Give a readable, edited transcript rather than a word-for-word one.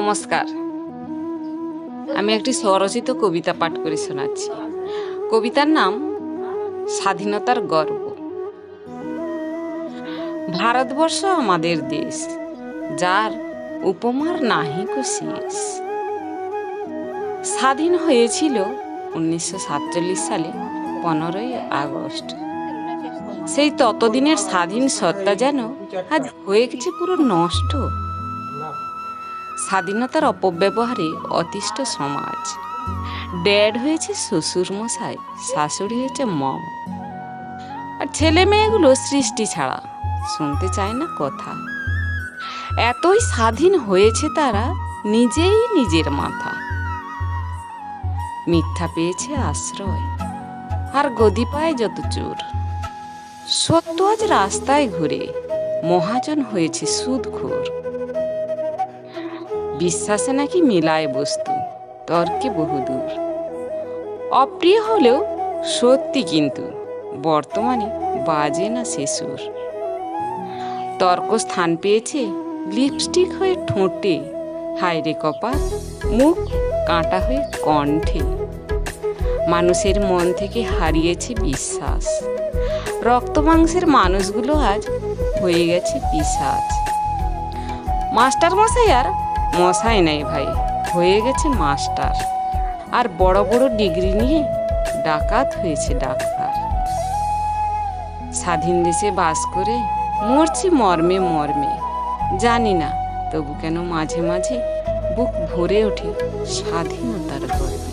নমস্কার। আমি একটি স্বরচিত কবিতা পাঠ করে শোনাচ্ছি। কবিতার নাম স্বাধীনতার গর্ব। ভারতবর্ষ আমাদের দেশ, যার উপমার নাহিক শেষ। স্বাধীন হয়েছিল 1947 সালে 15ই আগস্ট। সেই ততদিনের স্বাধীন সত্তা যেন আজ হয়ে গেছে পুরো নষ্ট। স্বাধীনতার অপব্যবহারে অতিষ্ঠ সমাজ। ড্যাড হয়েছে শ্বশুর মশাই, শাশুড়ি হয়েছে মম, আর ছেলে মেয়েগুলো সৃষ্টি ছাড়া শুনতে চায় না কথা। এতই স্বাধীন হয়েছে তারা, নিজেই নিজের মাথা। মিথ্যা পেয়েছে আশ্রয়, আর গদি পায় যত চোর। সত্য আজ রাস্তায় ঘুরে মহাজন হয়েছে সুদখোর। বিশ্বাসে নাকি মেলায় বস্তু, তর্কে বহুদূর। অপ্রিয় হলেও সত্যি, কিন্তু বর্তমানে বাজে না সে সুর। তর্ক স্থান পেয়েছে লিপস্টিক হয়ে ঠোঁটে, হায়রে কপাল, মুখ কাঁটা হয়ে কণ্ঠে। মানুষের মন থেকে হারিয়েছে বিশ্বাস। রক্ত মাংসের মানুষগুলো আজ হয়ে গেছে পিশাচ। মাস্টার মশাই আর মশাই নাই ভাই, হয়ে গেছে মাস্টার। আর বড় বড় ডিগ্রি নিয়ে ডাকাত হয়েছে ডাক্তার। স্বাধীন দেশে বাস করে মরছি মর্মে মর্মে। জানি না তবু কেন মাঝে মাঝে বুক ভরে ওঠে স্বাধীনতার গর্বে।